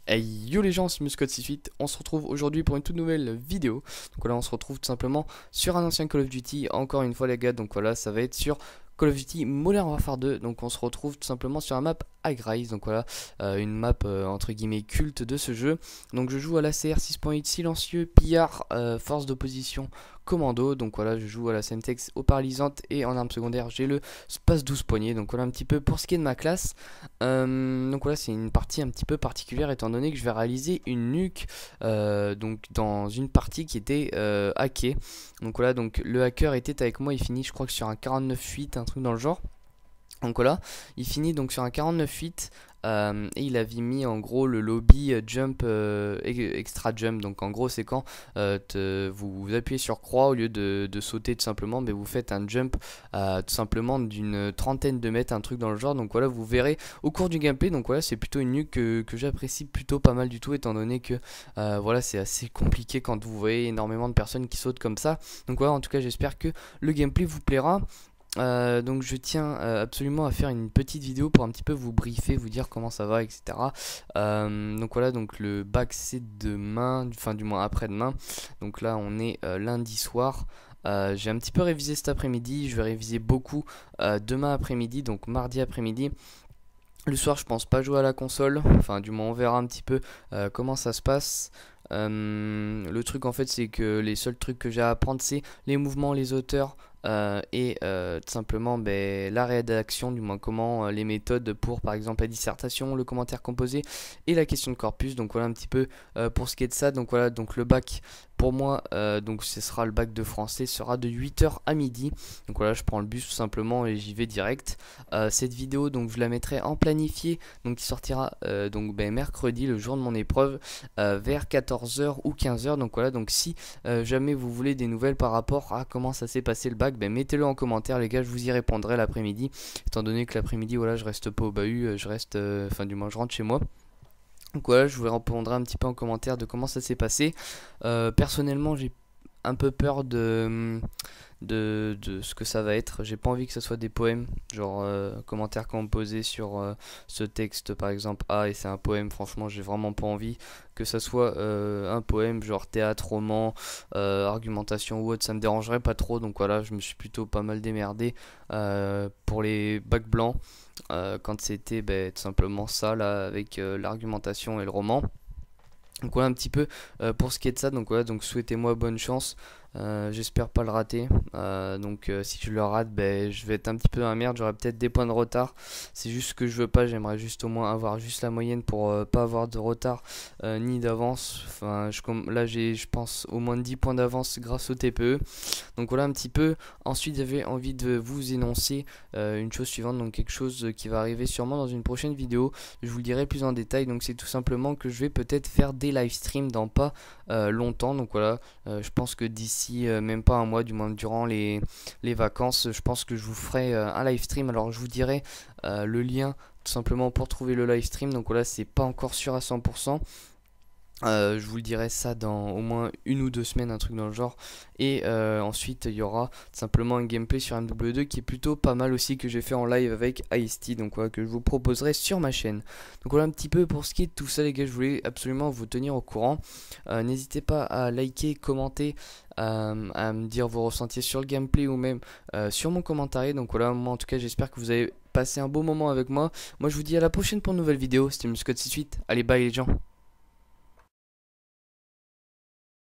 Hey yo les gens, c'est Muscode68, on se retrouve aujourd'hui pour une toute nouvelle vidéo. Donc voilà, on se retrouve tout simplement sur un ancien Call of Duty, encore une fois les gars, donc voilà, ça va être sur Call of Duty Modern Warfare 2. Donc on se retrouve tout simplement sur un map High Rise, donc voilà, une map entre guillemets culte de ce jeu. Donc je joue à la CR 6.8 silencieux, pillard, force d'opposition, commando. Donc voilà, je joue à la Semtex au paralysante et en arme secondaire j'ai le Space 12 poignet. Donc voilà un petit peu pour ce qui est de ma classe. Donc voilà, c'est une partie un petit peu particulière étant donné que je vais réaliser une nuke donc dans une partie qui était hackée. Donc voilà, donc le hacker était avec moi, il finit je crois que sur un 49-8, un truc dans le genre. Donc voilà, il finit donc sur un 49-8 et il avait mis en gros le lobby jump extra jump. Donc en gros c'est quand vous appuyez sur croix au lieu de sauter tout simplement, mais vous faites un jump tout simplement d'une trentaine de mètres, un truc dans le genre. Donc voilà, vous verrez au cours du gameplay. Donc voilà, c'est plutôt une nuke que j'apprécie plutôt pas mal du tout, étant donné que voilà, c'est assez compliqué quand vous voyez énormément de personnes qui sautent comme ça. Donc voilà, en tout cas j'espère que le gameplay vous plaira. Donc je tiens absolument à faire une petite vidéo pour un petit peu vous briefer, vous dire comment ça va, etc. Donc voilà, donc le bac c'est demain, enfin du moins après-demain. Donc là on est lundi soir. J'ai un petit peu révisé cet après-midi, je vais réviser beaucoup demain après-midi, donc mardi après-midi. Le soir je pense pas jouer à la console, enfin du moins on verra un petit peu comment ça se passe. Le truc en fait c'est que les seuls trucs que j'ai à apprendre c'est les mouvements, les hauteurs et tout simplement la rédaction, du moins comment les méthodes pour par exemple la dissertation, le commentaire composé et la question de corpus. Donc voilà un petit peu pour ce qui est de ça. Donc voilà, donc le bac pour moi, donc ce sera le bac de français, sera de 8h à midi. Donc voilà, je prends le bus tout simplement et j'y vais direct. Cette vidéo donc je la mettrai en planifié, donc qui sortira donc mercredi, le jour de mon épreuve, vers 14h ou 15h. Donc voilà, donc si jamais vous voulez des nouvelles par rapport à comment ça s'est passé le bac, mettez-le en commentaire les gars, je vous y répondrai l'après-midi, étant donné que l'après-midi voilà, je reste pas au bahut, je reste enfin du moins je rentre chez moi. Donc voilà, je vous répondrai un petit peu en commentaire de comment ça s'est passé. Personnellement j'ai un peu peur de ce que ça va être. J'ai pas envie que ce soit des poèmes, genre commentaires composés sur ce texte par exemple et c'est un poème. Franchement j'ai vraiment pas envie que ça soit un poème genre théâtre, roman, argumentation ou autre, ça me dérangerait pas trop. Donc voilà, je me suis plutôt pas mal démerdé pour les bacs blancs quand c'était tout simplement ça là, avec l'argumentation et le roman. Donc voilà un petit peu pour ce qui est de ça. Donc voilà, donc souhaitez-moi bonne chance. J'espère pas le rater. Donc si je le rate, je vais être un petit peu dans la merde. J'aurai peut-être des points de retard. C'est juste ce que je veux pas. J'aimerais juste au moins avoir juste la moyenne pour pas avoir de retard ni d'avance. Enfin, là j'ai, je pense, au moins 10 points d'avance grâce au TPE. Donc voilà un petit peu. Ensuite j'avais envie de vous énoncer une chose suivante. Donc quelque chose qui va arriver sûrement dans une prochaine vidéo. Je vous le dirai plus en détail. Donc c'est tout simplement que je vais peut-être faire des live streams dans pas longtemps. Donc voilà, je pense que d'ici même pas un mois, du moins durant les vacances, je pense que je vous ferai un live stream. Alors je vous dirai le lien tout simplement pour trouver le live stream. Donc voilà, c'est pas encore sûr à 100%. Je vous le dirai ça dans au moins 1 ou 2 semaines, un truc dans le genre. Et ensuite il y aura simplement un gameplay sur MW2 qui est plutôt pas mal aussi, que j'ai fait en live avec Ice-T. Donc voilà, que je vous proposerai sur ma chaîne. Donc voilà un petit peu pour ce qui est de tout ça les gars, je voulais absolument vous tenir au courant. N'hésitez pas à liker, commenter, à me dire vos ressentis sur le gameplay ou même sur mon commentaire. Donc voilà, moi en tout cas j'espère que vous avez passé un beau moment avec moi. Moi je vous dis à la prochaine pour une nouvelle vidéo. C'était Muscode68, allez bye les gens.